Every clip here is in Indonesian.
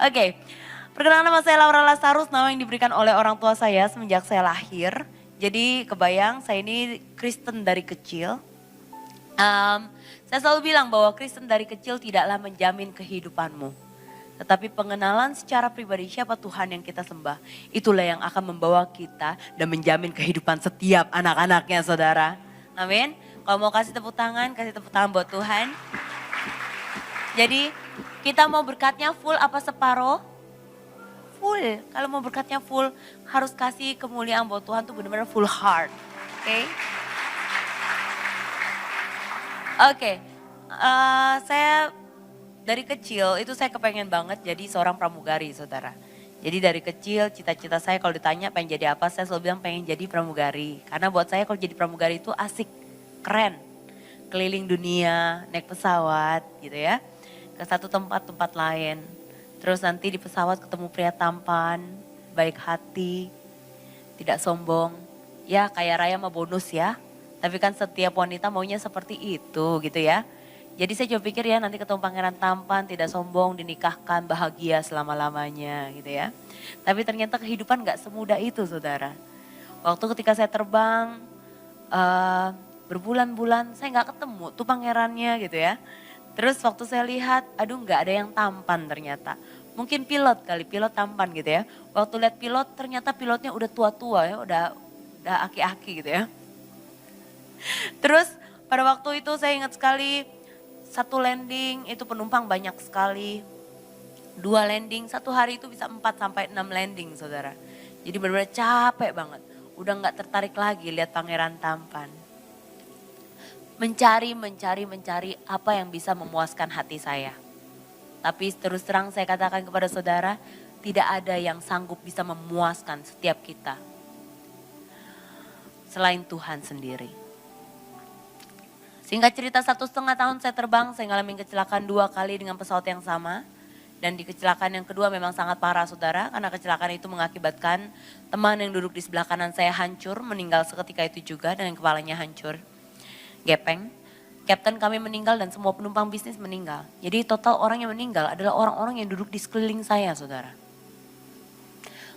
Oke, perkenalkan nama saya Laura Lasarus, nama yang diberikan oleh orang tua saya semenjak saya lahir. Jadi kebayang saya ini Kristen dari kecil. Saya selalu bilang bahwa Kristen dari kecil tidaklah menjamin kehidupanmu. Tetapi pengenalan secara pribadi siapa Tuhan yang kita sembah, itulah yang akan membawa kita dan menjamin kehidupan setiap anak-anaknya saudara. Amin. Kalau mau kasih tepuk tangan buat Tuhan. Jadi kita mau berkatnya full apa separuh? Full. Kalau mau berkatnya full harus kasih kemuliaan buat Tuhan tuh benar-benar full heart. Oke. Oke. Saya dari kecil itu saya kepengen banget jadi seorang pramugari saudara. Jadi dari kecil cita-cita saya kalau ditanya pengen jadi apa, saya selalu bilang pengen jadi pramugari. Karena buat saya kalau jadi pramugari itu asik, keren. Keliling dunia, naik pesawat gitu ya. Ke satu tempat lain. Terus nanti di pesawat ketemu pria tampan, baik hati, tidak sombong. Ya kaya raya mah bonus ya. Tapi kan setiap wanita maunya seperti itu gitu ya. Jadi saya coba pikir ya nanti ketemu pangeran tampan, tidak sombong, dinikahkan, bahagia selama-lamanya gitu ya. Tapi ternyata kehidupan gak semudah itu saudara. Waktu ketika saya terbang, berbulan-bulan saya gak ketemu tuh pangerannya gitu ya. Terus waktu saya lihat, aduh gak ada yang tampan ternyata. Mungkin pilot kali, pilot tampan gitu ya. Waktu lihat pilot ternyata pilotnya udah tua-tua ya, udah aki-aki gitu ya. Terus pada waktu itu saya ingat sekali, satu landing itu penumpang banyak sekali. 2 landing, satu hari itu bisa 4 sampai 6 landing saudara. Jadi benar-benar capek banget. Udah gak tertarik lagi lihat pangeran tampan. Mencari apa yang bisa memuaskan hati saya. Tapi terus terang saya katakan kepada saudara, tidak ada yang sanggup bisa memuaskan setiap kita. Selain Tuhan sendiri. Singkat cerita 1,5 tahun saya terbang, saya ngalamin kecelakaan 2 kali dengan pesawat yang sama. Dan di kecelakaan yang kedua memang sangat parah saudara, karena kecelakaan itu mengakibatkan teman yang duduk di sebelah kanan saya hancur, meninggal seketika itu juga dengan kepalanya hancur. Gepeng, kapten kami meninggal dan semua penumpang bisnis meninggal. Jadi total orang yang meninggal adalah orang-orang yang duduk di sekeliling saya saudara.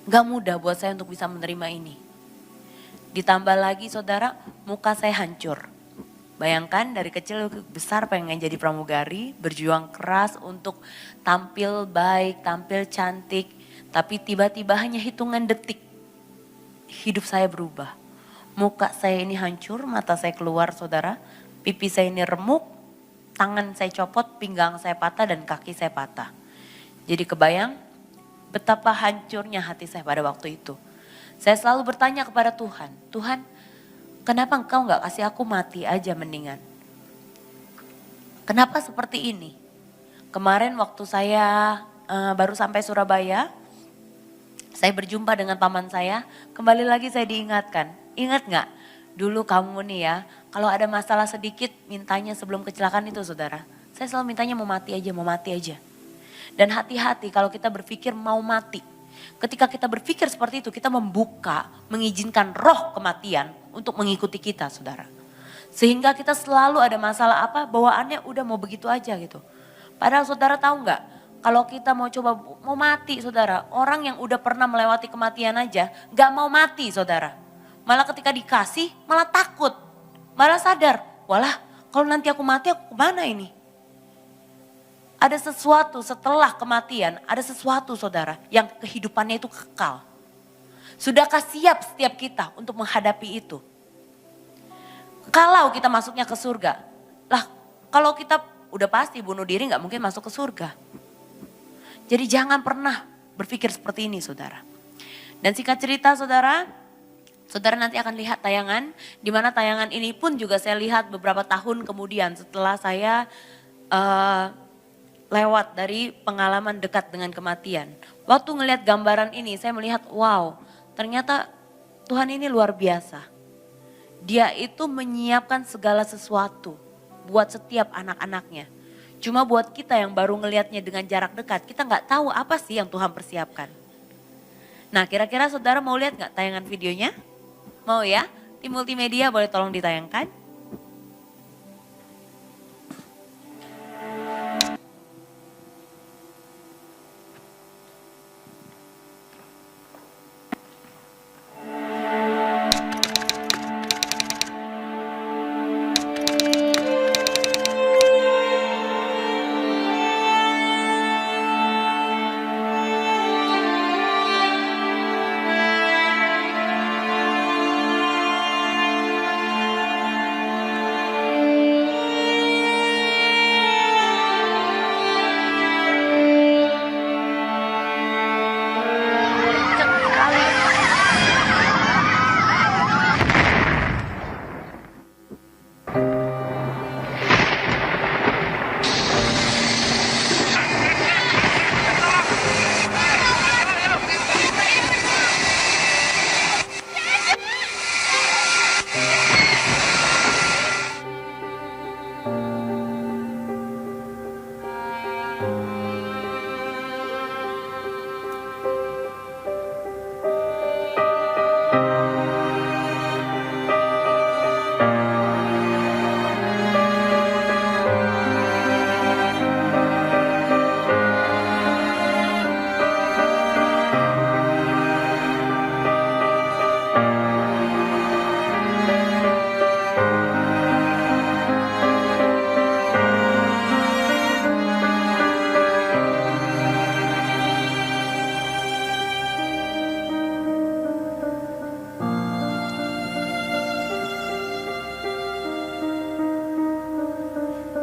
Gak mudah buat saya untuk bisa menerima ini. Ditambah lagi saudara, muka saya hancur. Bayangkan dari kecil ke besar pengen jadi pramugari, berjuang keras untuk tampil baik, tampil cantik. Tapi tiba-tiba hanya hitungan detik, hidup saya berubah. Muka saya ini hancur, mata saya keluar saudara, pipi saya ini remuk, tangan saya copot, pinggang saya patah dan kaki saya patah. Jadi kebayang betapa hancurnya hati saya pada waktu itu. Saya selalu bertanya kepada Tuhan, Tuhan kenapa engkau gak kasih aku mati aja mendingan? Kenapa seperti ini? Kemarin waktu saya baru sampai Surabaya, saya berjumpa dengan paman saya, kembali lagi saya diingatkan. Ingat gak? Dulu kamu nih ya, kalau ada masalah sedikit mintanya sebelum kecelakaan itu saudara. Saya selalu mintanya mau mati aja. Dan hati-hati kalau kita berpikir mau mati. Ketika kita berpikir seperti itu, kita membuka, mengizinkan roh kematian untuk mengikuti kita saudara. Sehingga kita selalu ada masalah apa, bawaannya udah mau begitu aja gitu. Padahal saudara tahu gak, kalau kita mau mati saudara, orang yang udah pernah melewati kematian aja gak mau mati saudara. Malah ketika dikasih malah takut, malah sadar, walah kalau nanti aku mati aku kemana ini? Ada sesuatu setelah kematian, ada sesuatu saudara yang kehidupannya itu kekal. Sudahkah siap setiap kita untuk menghadapi itu? Kalau kita masuknya ke surga, lah kalau kita udah pasti bunuh diri gak mungkin masuk ke surga. Jadi jangan pernah berpikir seperti ini saudara. Dan singkat cerita saudara nanti akan lihat tayangan, di mana tayangan ini pun juga saya lihat beberapa tahun kemudian setelah saya lewat dari pengalaman dekat dengan kematian. Waktu ngelihat gambaran ini saya melihat wow, ternyata Tuhan ini luar biasa. Dia itu menyiapkan segala sesuatu buat setiap anak-anaknya. Cuma buat kita yang baru ngelihatnya dengan jarak dekat, kita nggak tahu apa sih yang Tuhan persiapkan. Nah kira-kira saudara mau lihat nggak tayangan videonya? Mau ya? Tim multimedia boleh tolong ditayangkan?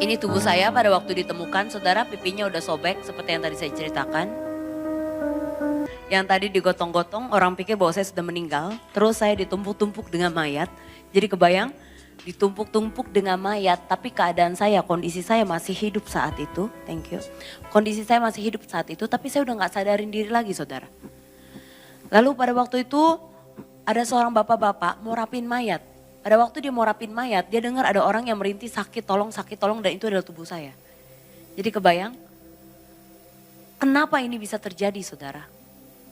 Ini tubuh saya pada waktu ditemukan, saudara, pipinya udah sobek seperti yang tadi saya ceritakan. Yang tadi digotong-gotong, orang pikir bahwa saya sudah meninggal. Terus saya ditumpuk-tumpuk dengan mayat. Jadi kebayang, ditumpuk-tumpuk dengan mayat, tapi keadaan saya, kondisi saya masih hidup saat itu. Thank you. Kondisi saya masih hidup saat itu, tapi saya udah gak sadarin diri lagi, saudara. Lalu pada waktu itu ada seorang bapak-bapak mau rapin mayat. Pada waktu dia mau rapin mayat, dia dengar ada orang yang merintih sakit tolong, dan itu adalah tubuh saya. Jadi kebayang, kenapa ini bisa terjadi, saudara?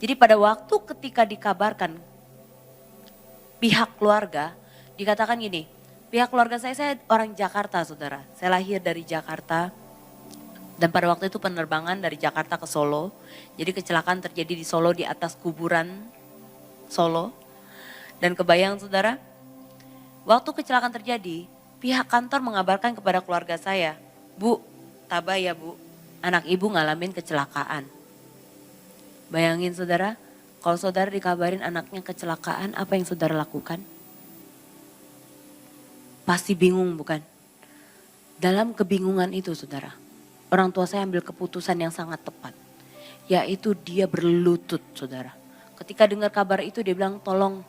Jadi pada waktu ketika dikabarkan pihak keluarga, dikatakan gini, pihak keluarga saya orang Jakarta, saudara. Saya lahir dari Jakarta dan pada waktu itu penerbangan dari Jakarta ke Solo. Jadi kecelakaan terjadi di Solo di atas kuburan Solo. Dan kebayang, saudara, waktu kecelakaan terjadi, pihak kantor mengabarkan kepada keluarga saya, Bu, tabah ya Bu, anak ibu ngalamin kecelakaan. Bayangin, saudara, kalau saudara dikabarin anaknya kecelakaan, apa yang saudara lakukan? Pasti bingung, bukan? Dalam kebingungan itu, saudara, orang tua saya ambil keputusan yang sangat tepat. Yaitu dia berlutut, saudara. Ketika dengar kabar itu dia bilang, tolong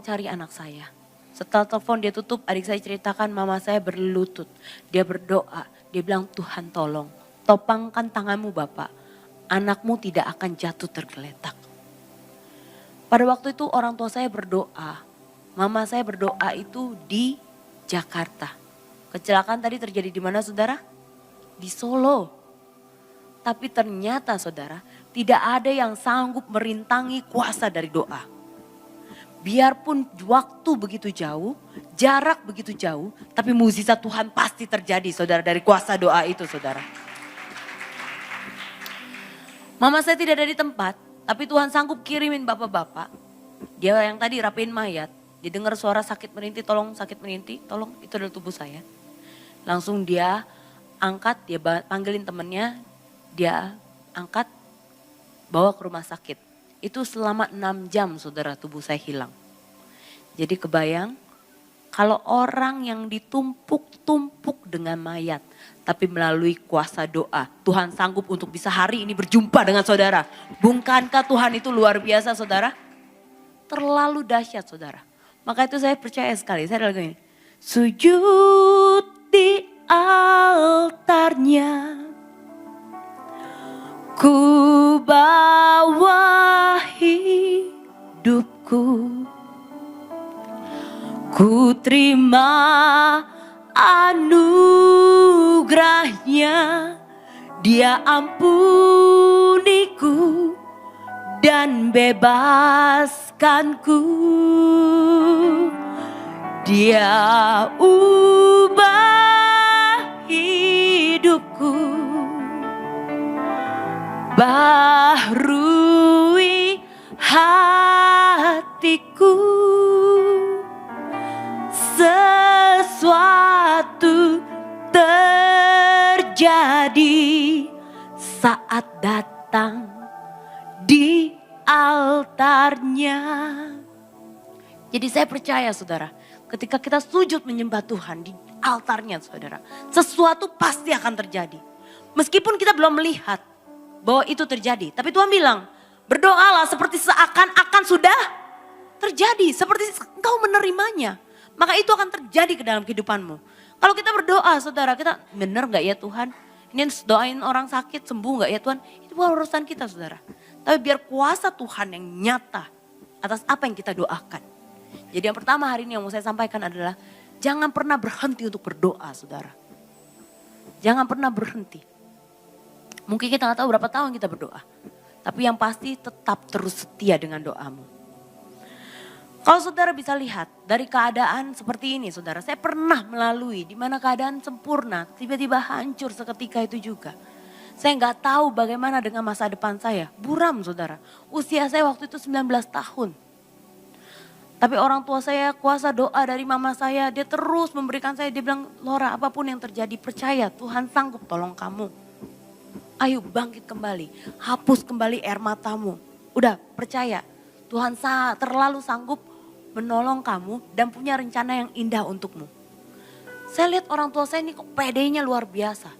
cari anak saya. Setelah telepon dia tutup, adik saya ceritakan mama saya berlutut. Dia berdoa, dia bilang Tuhan tolong, topangkan tanganmu Bapak. Anakmu tidak akan jatuh tergeletak. Pada waktu itu orang tua saya berdoa, mama saya berdoa itu di Jakarta. Kecelakaan tadi terjadi di mana, saudara? Di Solo. Tapi ternyata, saudara, tidak ada yang sanggup merintangi kuasa dari doa. Biarpun waktu begitu jauh, jarak begitu jauh, tapi mukjizat Tuhan pasti terjadi, saudara, dari kuasa doa itu, saudara. Mama saya tidak ada di tempat, tapi Tuhan sanggup kirimin bapak-bapak. Dia yang tadi rapiin mayat, dia dengar suara sakit merintih, tolong, itu adalah tubuh saya. Langsung dia angkat, dia panggilin temennya, dia angkat, bawa ke rumah sakit. Itu selama 6 jam, saudara, tubuh saya hilang. Jadi kebayang, kalau orang yang ditumpuk-tumpuk dengan mayat, tapi melalui kuasa doa, Tuhan sanggup untuk bisa hari ini berjumpa dengan saudara. Bukankah Tuhan itu luar biasa, saudara? Terlalu dahsyat, saudara. Maka itu saya percaya sekali, saya lagu ini. Sujud di altarnya, ku bawa hidupku, ku terima anugerahnya, dia ampuniku dan bebaskanku. Dia ubah hidupku, baharui hatiku, sesuatu terjadi saat datang di altarnya. Jadi saya percaya, saudara, ketika kita sujud menyembah Tuhan di altarnya, saudara, sesuatu pasti akan terjadi. Meskipun kita belum melihat bahwa itu terjadi, tapi Tuhan bilang, berdoalah seperti seakan-akan sudah terjadi, seperti engkau menerimanya. Maka itu akan terjadi ke dalam kehidupanmu. Kalau kita berdoa, saudara, kita benar gak ya Tuhan? Ini doain orang sakit sembuh gak ya Tuhan? Itu bukan urusan kita, saudara. Tapi biar kuasa Tuhan yang nyata atas apa yang kita doakan. Jadi yang pertama hari ini yang mau saya sampaikan adalah jangan pernah berhenti untuk berdoa, saudara. Jangan pernah berhenti. Mungkin kita gak tahu berapa tahun kita berdoa. Tapi yang pasti tetap terus setia dengan doamu. Kalau saudara bisa lihat dari keadaan seperti ini, saudara, saya pernah melalui di mana keadaan sempurna, tiba-tiba hancur seketika itu juga. Saya nggak tahu bagaimana dengan masa depan saya, buram, saudara. Usia saya waktu itu 19 tahun. Tapi orang tua saya, kuasa doa dari mama saya, dia terus memberikan saya, dia bilang, Lora, apapun yang terjadi percaya Tuhan sanggup tolong kamu. Ayo bangkit kembali, hapus kembali air matamu. Udah percaya, Tuhan terlalu sanggup menolong kamu dan punya rencana yang indah untukmu. Saya lihat orang tua saya ini kok pedenya luar biasa.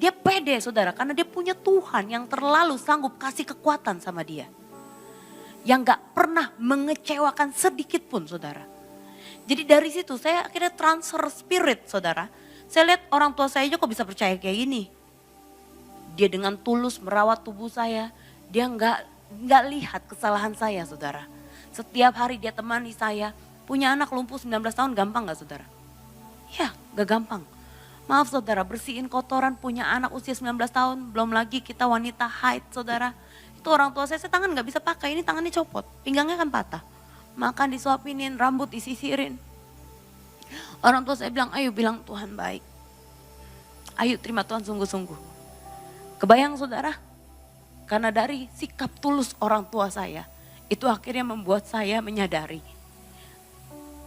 Dia pede saudara karena dia punya Tuhan yang terlalu sanggup kasih kekuatan sama dia. Yang gak pernah mengecewakan sedikit pun saudara. Jadi dari situ saya akhirnya transfer spirit saudara. Saya lihat orang tua saya aja kok bisa percaya kayak gini. Dia dengan tulus merawat tubuh saya. Dia nggak lihat kesalahan saya saudara. Setiap hari dia temani saya. Punya anak lumpuh 19 tahun gampang gak saudara? Ya gak gampang. Maaf saudara, bersihin kotoran punya anak usia 19 tahun. Belum lagi kita wanita haid saudara. Itu orang tua saya tangan gak bisa pakai, ini tangannya copot. Pinggangnya kan patah. Makan disuapinin, rambut disisirin. Orang tua saya bilang, ayo bilang Tuhan baik. Ayo terima Tuhan sungguh-sungguh. Kebayang saudara? Karena dari sikap tulus orang tua saya. Itu akhirnya membuat saya menyadari.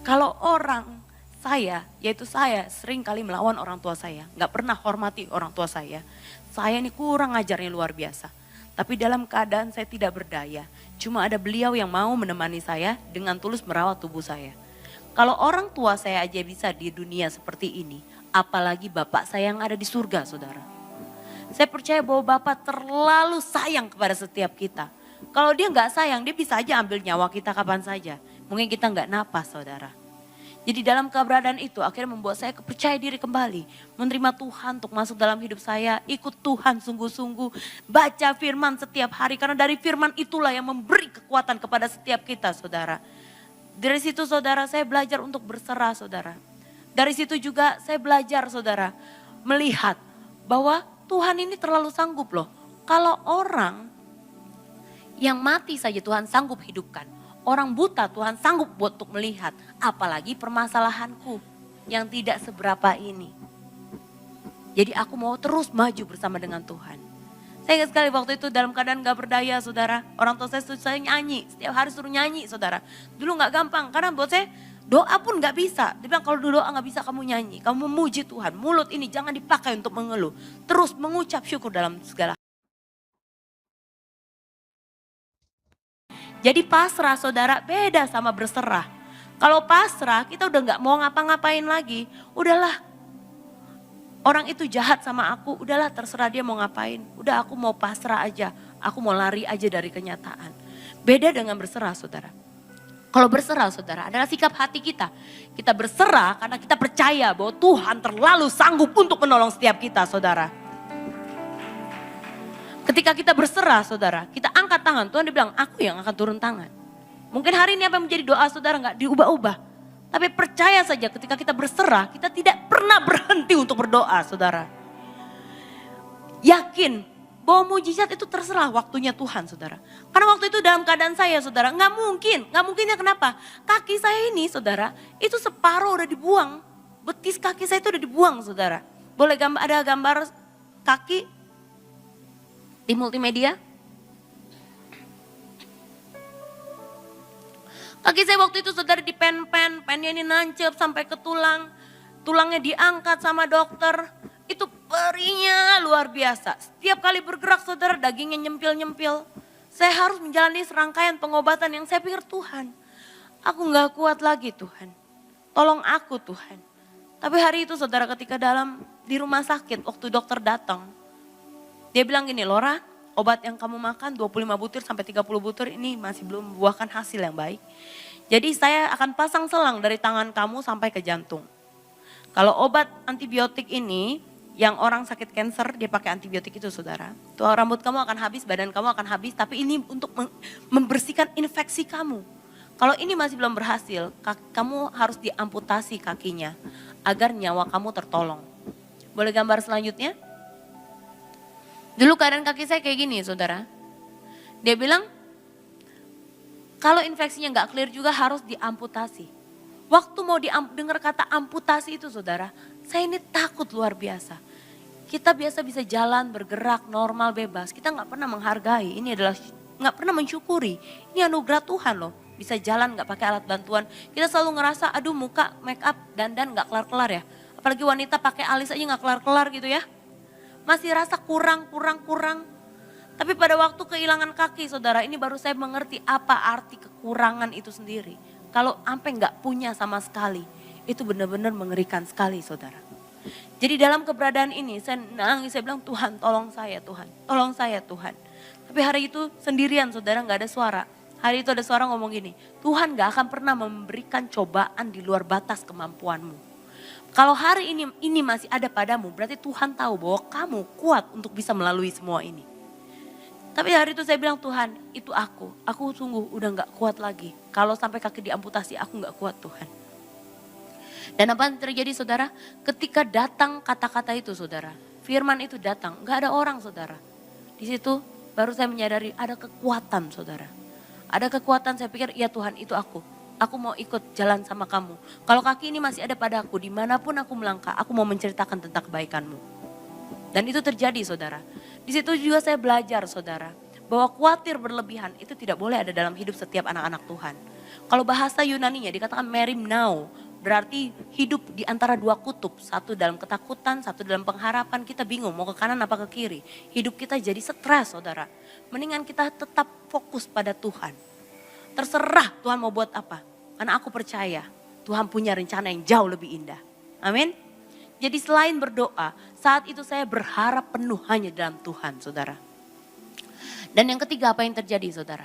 Kalau orang yaitu saya sering kali melawan orang tua saya. Gak pernah hormati orang tua saya. Saya ini kurang ajarnya luar biasa. Tapi dalam keadaan saya tidak berdaya. Cuma ada beliau yang mau menemani saya dengan tulus merawat tubuh saya. Kalau orang tua saya aja bisa di dunia seperti ini. Apalagi bapak saya yang ada di surga saudara. Saya percaya bahwa bapak terlalu sayang kepada setiap kita. Kalau dia gak sayang dia bisa aja ambil nyawa kita kapan saja. Mungkin kita gak napas saudara. Jadi dalam keberadaan itu akhirnya membuat saya percaya diri kembali. Menerima Tuhan untuk masuk dalam hidup saya. Ikut Tuhan sungguh-sungguh. Baca firman setiap hari. Karena dari firman itulah yang memberi kekuatan kepada setiap kita saudara. Dari situ saudara saya belajar untuk berserah saudara. Dari situ juga saya belajar saudara. Melihat bahwa Tuhan ini terlalu sanggup loh. Kalau orang yang mati saja Tuhan sanggup hidupkan. Orang buta Tuhan sanggup buat untuk melihat. Apalagi permasalahanku yang tidak seberapa ini. Jadi aku mau terus maju bersama dengan Tuhan. Saya ingat sekali waktu itu dalam keadaan gak berdaya saudara. Orang tua saya nyanyi. Setiap hari suruh nyanyi saudara. Dulu gak gampang karena buat saya doa pun gak bisa. Dia bilang kalau doa gak bisa kamu nyanyi. Kamu memuji Tuhan. Mulut ini jangan dipakai untuk mengeluh. Terus mengucap syukur dalam segala. Jadi pasrah saudara beda sama berserah. Kalau pasrah kita udah gak mau ngapa-ngapain lagi. Udahlah orang itu jahat sama aku, udahlah terserah dia mau ngapain. Udah aku mau pasrah aja, aku mau lari aja dari kenyataan. Beda dengan berserah saudara. Kalau berserah saudara adalah sikap hati kita. Kita berserah karena kita percaya bahwa Tuhan terlalu sanggup untuk menolong setiap kita saudara. Ketika kita berserah saudara, kita angkat tangan, Tuhan dia bilang aku yang akan turun tangan. Mungkin hari ini apa yang menjadi doa saudara gak diubah-ubah. Tapi percaya saja ketika kita berserah, kita tidak pernah berhenti untuk berdoa saudara. Yakin bahwa mujizat itu terserah waktunya Tuhan saudara. Karena waktu itu dalam keadaan saya saudara, gak munkinnya kenapa? Kaki saya ini saudara, itu separuh udah dibuang. Betis kaki saya itu udah dibuang saudara. Boleh ada gambar kaki di multimedia? Kaki saya waktu itu saudara dipen-pen, pennya ini nancep sampai ke tulang. Tulangnya diangkat sama dokter. Itu perihnya luar biasa. Setiap kali bergerak saudara dagingnya nyempil-nyempil. Saya harus menjalani serangkaian pengobatan yang saya pikir Tuhan. Aku gak kuat lagi Tuhan. Tolong aku Tuhan. Tapi hari itu saudara ketika di rumah sakit waktu dokter datang. Dia bilang gini, Laura, obat yang kamu makan 25 butir sampai 30 butir ini masih belum membuahkan hasil yang baik. Jadi saya akan pasang selang dari tangan kamu sampai ke jantung. Kalau obat antibiotik ini, yang orang sakit kanker dia pakai antibiotik itu saudara. Tuh rambut kamu akan habis, badan kamu akan habis, tapi ini untuk membersihkan infeksi kamu. Kalau ini masih belum berhasil, kamu harus diamputasi kakinya agar nyawa kamu tertolong. Boleh gambar selanjutnya? Dulu keadaan kaki saya kayak gini saudara. Dia bilang kalau infeksinya gak clear juga harus diamputasi. Waktu mau dengar kata amputasi itu saudara, saya ini takut luar biasa. Kita biasa bisa jalan, bergerak, normal, bebas. Kita gak pernah menghargai, ini adalah gak pernah mensyukuri. Ini anugerah Tuhan loh, bisa jalan gak pakai alat bantuan. Kita selalu ngerasa aduh muka, make up, dandan gak kelar-kelar ya. Apalagi wanita pakai alis aja gak kelar-kelar gitu ya. Masih rasa kurang. Tapi pada waktu kehilangan kaki saudara, ini baru saya mengerti apa arti kekurangan itu sendiri. Kalau sampai nggak punya sama sekali, itu benar-benar mengerikan sekali saudara. Jadi dalam keberadaan ini saya nangis, saya bilang Tuhan tolong saya Tuhan, tolong saya Tuhan. Tapi hari itu sendirian saudara, gak ada suara. Hari itu ada suara ngomong gini, Tuhan gak akan pernah memberikan cobaan di luar batas kemampuanmu. Kalau hari ini masih ada padamu, berarti Tuhan tahu bahwa kamu kuat untuk bisa melalui semua ini. Tapi hari itu saya bilang Tuhan, itu aku sungguh udah gak kuat lagi. Kalau sampai kaki diamputasi aku gak kuat Tuhan. Dan apa yang terjadi saudara? Ketika datang kata-kata itu saudara, firman itu datang, gak ada orang saudara. Di situ baru saya menyadari ada kekuatan saudara. Ada kekuatan, saya pikir ya Tuhan itu aku mau ikut jalan sama kamu. Kalau kaki ini masih ada pada aku, dimanapun aku melangkah, aku mau menceritakan tentang kebaikanmu. Dan itu terjadi saudara. Di situ juga saya belajar saudara, bahwa khawatir berlebihan itu tidak boleh ada dalam hidup setiap anak-anak Tuhan. Kalau bahasa Yunaninya dikatakan merimnao, berarti hidup di antara dua kutub. Satu dalam ketakutan, satu dalam pengharapan. Kita bingung mau ke kanan apa ke kiri. Hidup kita jadi stres saudara. Mendingan kita tetap fokus pada Tuhan. Terserah Tuhan mau buat apa. Karena aku percaya Tuhan punya rencana yang jauh lebih indah. Amin. Jadi selain berdoa, saat itu saya berharap penuh hanya dalam Tuhan saudara. Dan yang ketiga apa yang terjadi saudara?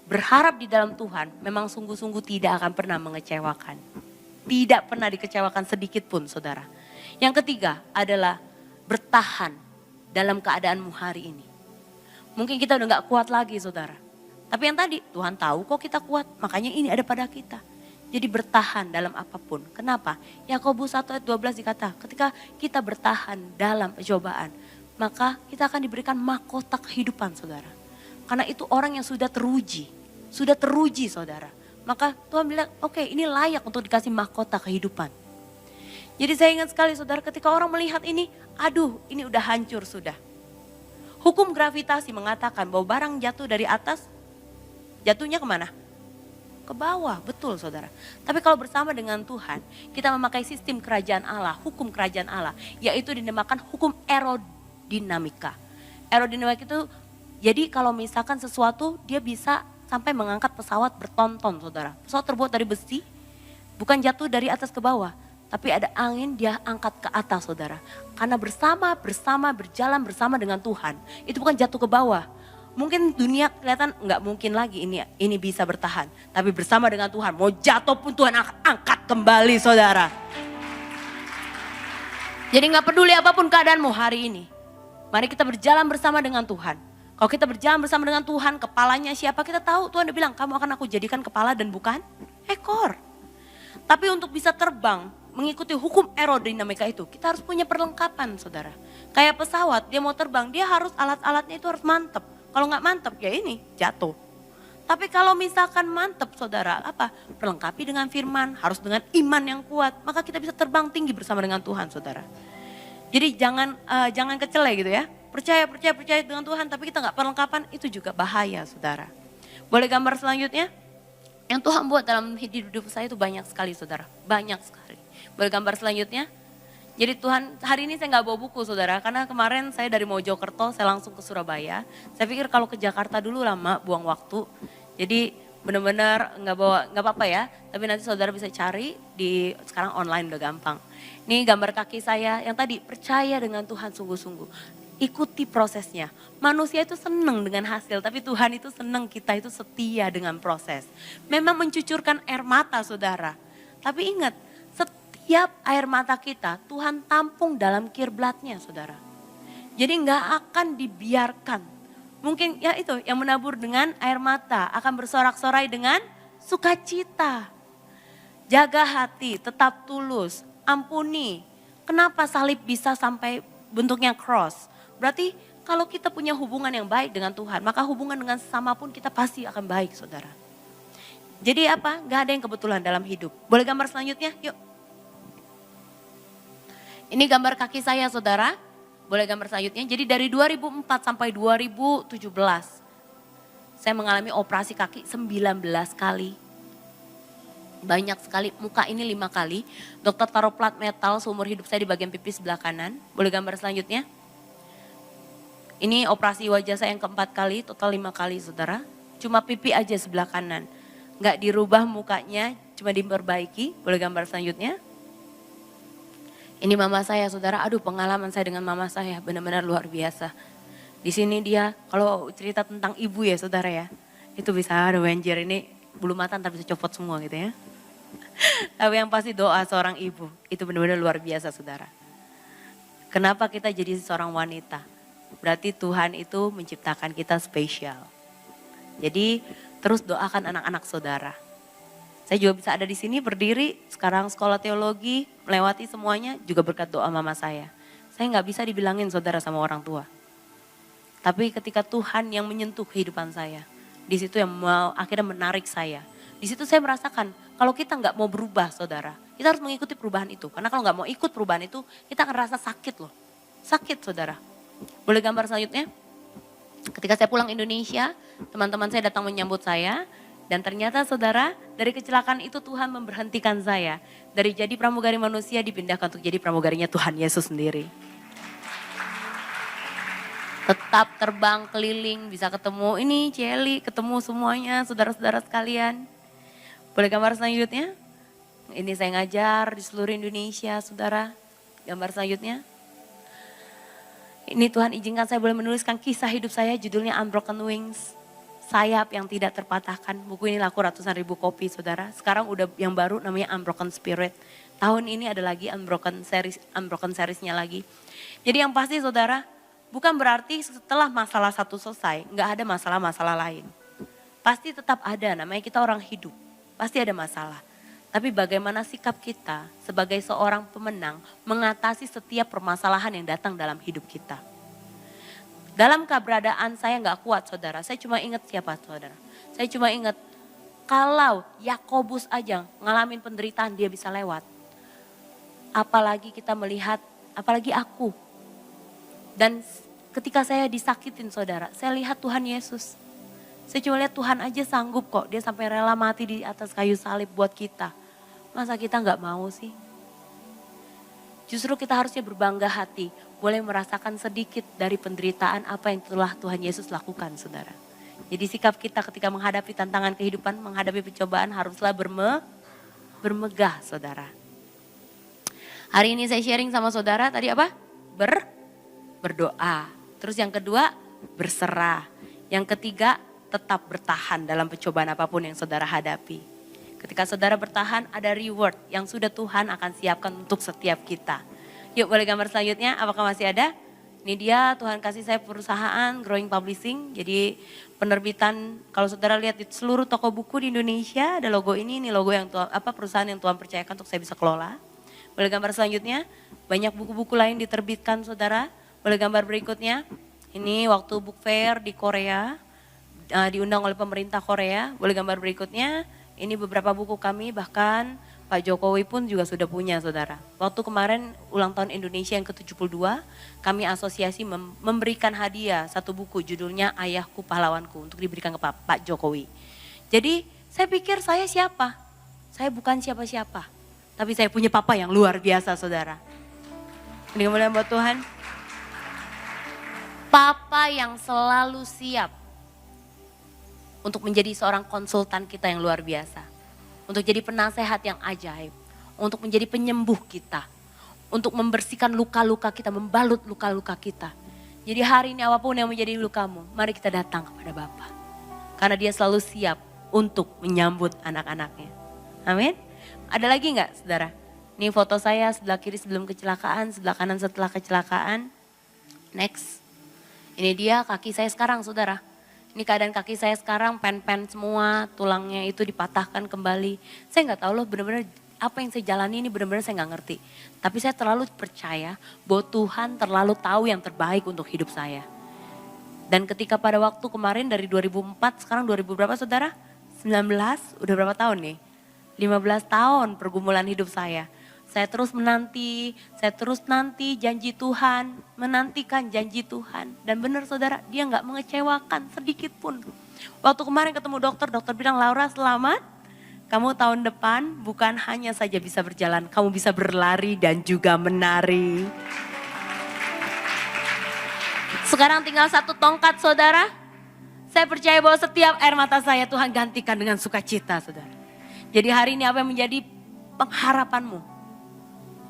Berharap di dalam Tuhan memang sungguh-sungguh tidak akan pernah mengecewakan. Tidak pernah dikecewakan sedikit pun saudara. Yang ketiga adalah bertahan dalam keadaanmu hari ini. Mungkin kita udah gak kuat lagi saudara. Tapi yang tadi Tuhan tahu kok kita kuat. Makanya ini ada pada kita. Jadi bertahan dalam apapun. Kenapa? Yakobus 1 ayat 12 dikata ketika kita bertahan dalam pencobaan. Maka kita akan diberikan mahkota kehidupan saudara. Karena itu orang yang sudah teruji. Sudah teruji saudara. Maka Tuhan bilang, oke, ini layak untuk dikasih mahkota kehidupan. Jadi saya ingat sekali saudara, ketika orang melihat ini, aduh ini udah hancur sudah. Hukum gravitasi mengatakan bahwa barang jatuh dari atas, jatuhnya kemana? Ke bawah, betul saudara. Tapi kalau bersama dengan Tuhan, kita memakai sistem kerajaan Allah, hukum kerajaan Allah, yaitu dinamakan hukum aerodinamika. Aerodinamika itu, jadi kalau misalkan sesuatu, dia bisa sampai mengangkat pesawat bertonton saudara. Pesawat terbuat dari besi, bukan jatuh dari atas ke bawah. Tapi ada angin dia angkat ke atas saudara. Karena berjalan bersama dengan Tuhan. Itu bukan jatuh ke bawah. Mungkin dunia kelihatan nggak mungkin lagi ini bisa bertahan. Tapi bersama dengan Tuhan, mau jatuh pun Tuhan angkat kembali saudara. Jadi nggak peduli apapun keadaanmu hari ini. Mari kita berjalan bersama dengan Tuhan. Kalau kita berjalan bersama dengan Tuhan, kepalanya siapa kita tahu. Tuhan udah bilang, kamu akan aku jadikan kepala dan bukan ekor. Tapi untuk bisa terbang, mengikuti hukum aerodinamika itu, kita harus punya perlengkapan saudara. Kayak pesawat, dia mau terbang, dia harus alat-alatnya itu harus mantep. Kalau nggak mantep, ya ini jatuh. Tapi kalau misalkan mantep saudara, apa? Perlengkapi dengan firman, harus dengan iman yang kuat. Maka kita bisa terbang tinggi bersama dengan Tuhan saudara. Jadi jangan kecele gitu ya. Percaya dengan Tuhan tapi kita gak perlengkapan itu juga bahaya saudara. Boleh gambar selanjutnya? Yang Tuhan buat dalam hidup saya itu banyak sekali saudara. Banyak sekali. Boleh gambar selanjutnya? Jadi Tuhan hari ini saya gak bawa buku saudara. Karena kemarin saya dari Mojokerto saya langsung ke Surabaya. Saya pikir kalau ke Jakarta dulu lama buang waktu. Jadi benar-benar gak apa-apa ya. Tapi nanti saudara bisa cari sekarang online udah gampang. Ini gambar kaki saya yang tadi percaya dengan Tuhan sungguh-sungguh. Ikuti prosesnya. Manusia itu senang dengan hasil, tapi Tuhan itu senang kita itu setia dengan proses. Memang mencucurkan air mata saudara. Tapi ingat, setiap air mata kita Tuhan tampung dalam kiblatnya saudara. Jadi nggak akan dibiarkan. Mungkin ya itu yang menabur dengan air mata akan bersorak-sorai dengan sukacita. Jaga hati, tetap tulus, ampuni. Kenapa salib bisa sampai bentuknya cross? Berarti kalau kita punya hubungan yang baik dengan Tuhan, maka hubungan dengan sesama pun kita pasti akan baik saudara. Jadi apa? Gak ada yang kebetulan dalam hidup. Boleh gambar selanjutnya? Yuk. Ini gambar kaki saya saudara. Boleh gambar selanjutnya? Jadi dari 2004 sampai 2017, saya mengalami operasi kaki 19 kali. Banyak sekali, muka ini 5 kali. Dokter taruh plat metal seumur hidup saya di bagian pipi sebelah kanan. Boleh gambar selanjutnya? Ini operasi wajah saya yang keempat kali, total 5 kali saudara. Cuma pipi aja sebelah kanan. Nggak dirubah mukanya, cuma diperbaiki. Boleh gambar selanjutnya? Ini mama saya saudara, aduh pengalaman saya dengan mama saya benar-benar luar biasa. Di sini dia kalau cerita tentang ibu ya saudara ya, itu bisa ada Wenjer ini bulu mata ntar bisa copot semua gitu ya. Tapi yang pasti doa seorang ibu itu benar-benar luar biasa saudara. Kenapa kita jadi seorang wanita? Berarti Tuhan itu menciptakan kita spesial. Jadi terus doakan anak-anak saudara. Saya juga bisa ada di sini berdiri, sekarang sekolah teologi, melewati semuanya juga berkat doa mama saya. Saya nggak bisa dibilangin saudara sama orang tua. Tapi ketika Tuhan yang menyentuh kehidupan saya, di situ yang mau akhirnya menarik saya. Di situ saya merasakan kalau kita nggak mau berubah saudara, kita harus mengikuti perubahan itu. Karena kalau nggak mau ikut perubahan itu, kita akan rasa sakit loh. Sakit saudara. Boleh gambar selanjutnya? Ketika saya pulang Indonesia, teman-teman saya datang menyambut saya. Dan ternyata saudara, dari kecelakaan itu Tuhan memberhentikan saya. Dari jadi pramugari manusia dipindahkan untuk jadi pramugarinya Tuhan Yesus sendiri. Tetap terbang keliling, bisa ketemu ini Celi, ketemu semuanya saudara-saudara sekalian. Boleh gambar selanjutnya? Ini saya ngajar di seluruh Indonesia saudara. Gambar selanjutnya. Ini Tuhan izinkan saya boleh menuliskan kisah hidup saya, judulnya Unbroken Wings. Sayap yang tidak terpatahkan. Buku ini laku ratusan ribu kopi saudara. Sekarang udah yang baru namanya Unbroken Spirit. Tahun ini ada lagi Unbroken Seriesnya lagi. Jadi yang pasti saudara, bukan berarti setelah masalah satu selesai, nggak ada masalah-masalah lain. Pasti tetap ada, namanya kita orang hidup. Pasti ada masalah. Tapi bagaimana sikap kita sebagai seorang pemenang mengatasi setiap permasalahan yang datang dalam hidup kita. Dalam keberadaan saya nggak kuat saudara, saya cuma ingat siapa saudara. Saya cuma ingat kalau Yakobus aja ngalamin penderitaan dia bisa lewat. Apalagi kita melihat, apalagi aku. Dan ketika saya disakitin saudara, saya lihat Tuhan Yesus. Saya cuma lihat Tuhan aja sanggup kok, dia sampai rela mati di atas kayu salib buat kita. Masa kita nggak mau sih? Justru kita harusnya berbangga hati, boleh merasakan sedikit dari penderitaan apa yang telah Tuhan Yesus lakukan saudara. Jadi sikap kita ketika menghadapi tantangan kehidupan, menghadapi pencobaan haruslah bermegah saudara. Hari ini saya sharing sama saudara tadi apa? Berdoa. Terus yang kedua berserah. Yang ketiga tetap bertahan dalam pencobaan apapun yang saudara hadapi. Ketika saudara bertahan ada reward yang sudah Tuhan akan siapkan untuk setiap kita. Yuk boleh gambar selanjutnya, apakah masih ada? Ini dia Tuhan kasih saya perusahaan Growing Publishing. Jadi penerbitan kalau saudara lihat di seluruh toko buku di Indonesia ada logo ini logo yang perusahaan yang Tuhan percayakan untuk saya bisa kelola. Boleh gambar selanjutnya, banyak buku-buku lain diterbitkan saudara. Boleh gambar berikutnya, ini waktu book fair di Korea, diundang oleh pemerintah Korea. Boleh gambar berikutnya, ini beberapa buku kami bahkan Pak Jokowi pun juga sudah punya saudara. Waktu kemarin ulang tahun Indonesia yang ke-72, kami asosiasi memberikan hadiah satu buku judulnya Ayahku Pahlawanku untuk diberikan ke Pak Jokowi. Jadi saya pikir saya siapa? Saya bukan siapa-siapa. Tapi saya punya papa yang luar biasa saudara. Ini kemuliaan buat Tuhan. Papa yang selalu siap untuk menjadi seorang konsultan kita yang luar biasa. Untuk jadi penasehat yang ajaib. Untuk menjadi penyembuh kita. Untuk membersihkan luka-luka kita, membalut luka-luka kita. Jadi hari ini apapun yang menjadi lukamu, mari kita datang kepada Bapa. Karena dia selalu siap untuk menyambut anak-anaknya. Amin. Ada lagi enggak saudara? Ini foto saya sebelah kiri sebelum kecelakaan, sebelah kanan setelah kecelakaan. Next. Ini dia kaki saya sekarang saudara. Ini keadaan kaki saya sekarang pen-pen semua, tulangnya itu dipatahkan kembali. Saya nggak tahu loh benar-benar apa yang saya jalani ini benar-benar saya nggak ngerti. Tapi saya terlalu percaya bahwa Tuhan terlalu tahu yang terbaik untuk hidup saya. Dan ketika pada waktu kemarin dari 2004, sekarang 2000 berapa saudara? 19, udah berapa tahun nih? 15 tahun pergumulan hidup saya. Saya terus menanti janji Tuhan, menantikan janji Tuhan. Dan benar saudara, dia nggak mengecewakan sedikit pun. Waktu kemarin ketemu dokter bilang, Laura selamat, kamu tahun depan bukan hanya saja bisa berjalan, kamu bisa berlari dan juga menari. Sekarang tinggal satu tongkat saudara, saya percaya bahwa setiap air mata saya Tuhan gantikan dengan sukacita saudara. Jadi hari ini apa yang menjadi pengharapanmu?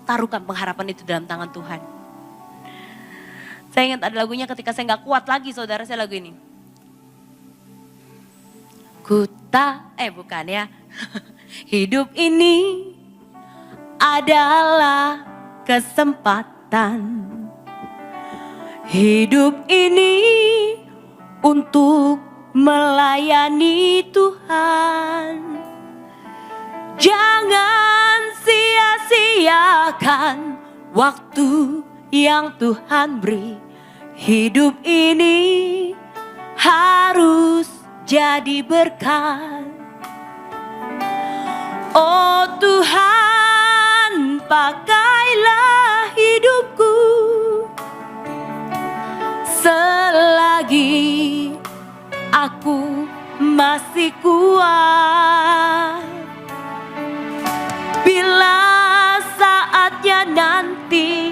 taruhkan pengharapan itu dalam tangan Tuhan. Saya ingat ada lagunya ketika saya nggak kuat lagi saudara, saya lagu ini. Bukan ya. Hidup ini adalah kesempatan. Hidup ini untuk melayani Tuhan. Jangan sia-siakan waktu yang Tuhan beri. Hidup ini harus jadi berkat. Oh Tuhan, pakailah hidupku selagi aku masih kuat. Bila saatnya nanti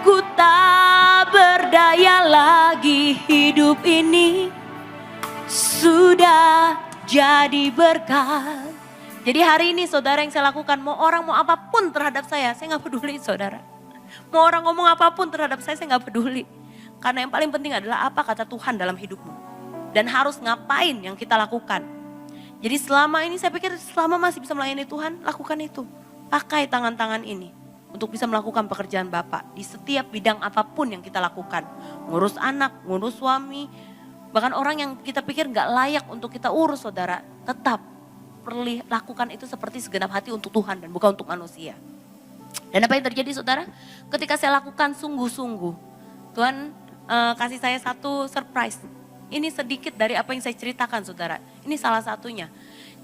ku tak berdaya lagi, hidup ini sudah jadi berkat. Jadi hari ini saudara yang saya lakukan, mau orang mau apapun terhadap saya gak peduli saudara. Mau orang ngomong apapun terhadap saya gak peduli. Karena yang paling penting adalah apa kata Tuhan dalam hidupmu. Dan harus ngapain yang kita lakukan. Jadi selama ini saya pikir selama masih bisa melayani Tuhan, lakukan itu. Pakai tangan-tangan ini untuk bisa melakukan pekerjaan Bapak di setiap bidang apapun yang kita lakukan. Ngurus anak, ngurus suami, bahkan orang yang kita pikir gak layak untuk kita urus saudara, tetap lakukan itu seperti segenap hati untuk Tuhan dan bukan untuk manusia. Dan apa yang terjadi saudara? Ketika saya lakukan sungguh-sungguh, Tuhan kasih saya satu surprise. Ini sedikit dari apa yang saya ceritakan saudara. Ini salah satunya.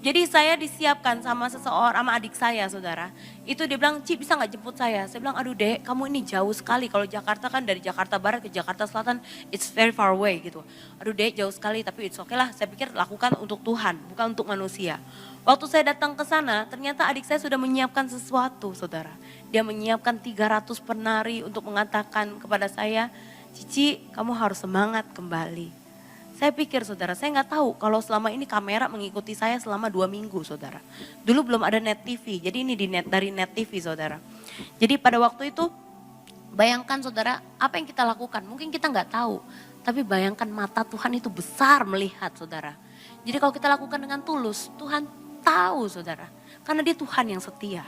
Jadi saya disiapkan sama seseorang, sama adik saya saudara. Itu dia bilang, Ci bisa gak jemput saya? Saya bilang, aduh Dek kamu ini jauh sekali. Kalau Jakarta kan dari Jakarta Barat ke Jakarta Selatan, it's very far away gitu. Aduh Dek jauh sekali tapi it's okay lah. Saya pikir lakukan untuk Tuhan, bukan untuk manusia. Waktu saya datang ke sana, ternyata adik saya sudah menyiapkan sesuatu saudara. Dia menyiapkan 300 penari untuk mengatakan kepada saya, Cici kamu harus semangat kembali. Saya pikir saudara, saya nggak tahu kalau selama ini kamera mengikuti saya selama 2 minggu saudara. Dulu belum ada Net TV, jadi ini dari Net TV saudara. Jadi pada waktu itu bayangkan saudara apa yang kita lakukan, mungkin kita nggak tahu. Tapi bayangkan mata Tuhan itu besar melihat saudara. Jadi kalau kita lakukan dengan tulus, Tuhan tahu saudara. Karena dia Tuhan yang setia.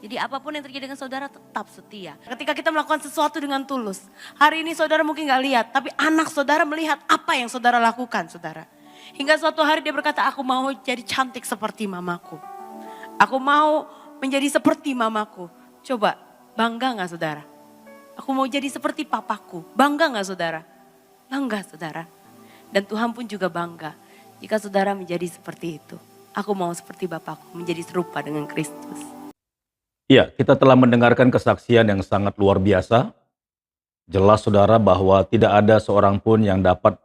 Jadi apapun yang terjadi dengan saudara tetap setia. Ketika kita melakukan sesuatu dengan tulus. Hari ini saudara mungkin gak lihat. Tapi anak saudara melihat apa yang saudara lakukan saudara. Hingga suatu hari dia berkata, aku mau jadi cantik seperti mamaku. Aku mau menjadi seperti mamaku. Coba bangga gak saudara? Aku mau jadi seperti papaku. Bangga gak saudara? Bangga saudara. Dan Tuhan pun juga bangga. Jika saudara menjadi seperti itu. Aku mau seperti Bapakku menjadi serupa dengan Kristus. Ya, kita telah mendengarkan kesaksian yang sangat luar biasa. Jelas saudara bahwa tidak ada seorang pun yang dapat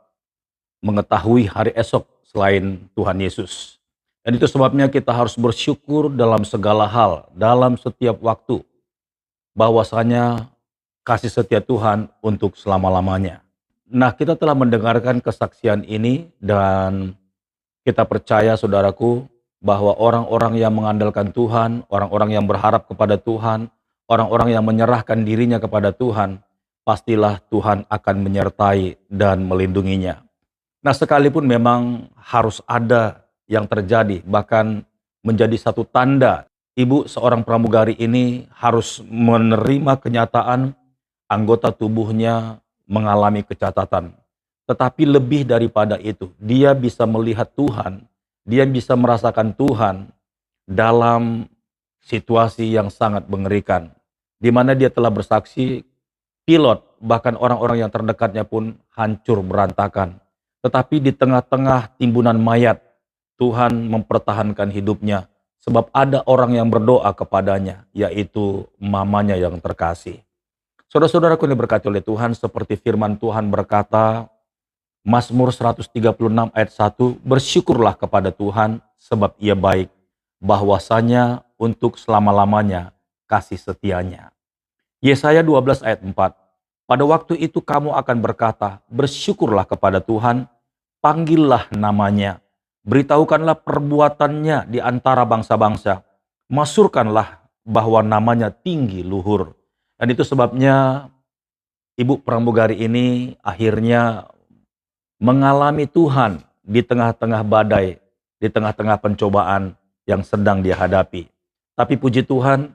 mengetahui hari esok selain Tuhan Yesus. Dan itu sebabnya kita harus bersyukur dalam segala hal, dalam setiap waktu. Bahwasanya kasih setia Tuhan untuk selama-lamanya. Nah, kita telah mendengarkan kesaksian ini dan kita percaya saudaraku, bahwa orang-orang yang mengandalkan Tuhan, orang-orang yang berharap kepada Tuhan, orang-orang yang menyerahkan dirinya kepada Tuhan, pastilah Tuhan akan menyertai dan melindunginya. Nah, sekalipun memang harus ada yang terjadi, bahkan menjadi satu tanda, ibu seorang pramugari ini harus menerima kenyataan anggota tubuhnya mengalami kecacatan. Tetapi lebih daripada itu, dia bisa melihat Tuhan, dia bisa merasakan Tuhan dalam situasi yang sangat mengerikan. Di mana dia telah bersaksi, pilot, bahkan orang-orang yang terdekatnya pun hancur berantakan. Tetapi di tengah-tengah timbunan mayat, Tuhan mempertahankan hidupnya. Sebab ada orang yang berdoa kepadanya, yaitu mamanya yang terkasih. Saudara-saudaraku yang diberkati oleh Tuhan, seperti firman Tuhan berkata, Mazmur 136 ayat 1, bersyukurlah kepada Tuhan sebab ia baik, bahwasanya untuk selama-lamanya kasih setianya. Yesaya 12 ayat 4, pada waktu itu kamu akan berkata, bersyukurlah kepada Tuhan, panggillah namanya, beritahukanlah perbuatannya di antara bangsa-bangsa, masyurkanlah bahwa namanya tinggi luhur. Dan itu sebabnya ibu pramugari ini akhirnya mengalami Tuhan di tengah-tengah badai, di tengah-tengah pencobaan yang sedang dia hadapi. Tapi puji Tuhan,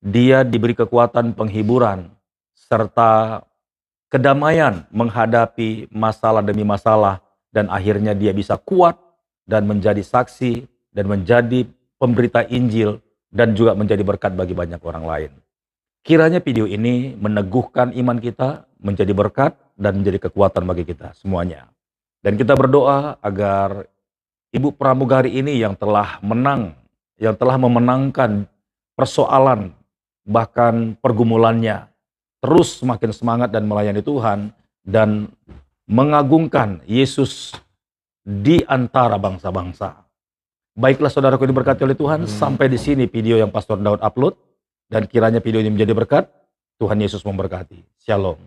dia diberi kekuatan penghiburan serta kedamaian menghadapi masalah demi masalah, dan akhirnya dia bisa kuat dan menjadi saksi dan menjadi pemberita Injil dan juga menjadi berkat bagi banyak orang lain. Kiranya video ini meneguhkan iman kita, menjadi berkat dan menjadi kekuatan bagi kita semuanya. Dan kita berdoa agar ibu pramugari ini yang telah menang, yang telah memenangkan persoalan bahkan pergumulannya, terus semakin semangat dan melayani Tuhan dan mengagungkan Yesus di antara bangsa-bangsa. Baiklah saudaraku diberkati oleh Tuhan, sampai di sini video yang Pastor Daud upload, dan kiranya video ini menjadi berkat. Tuhan Yesus memberkati. Shalom.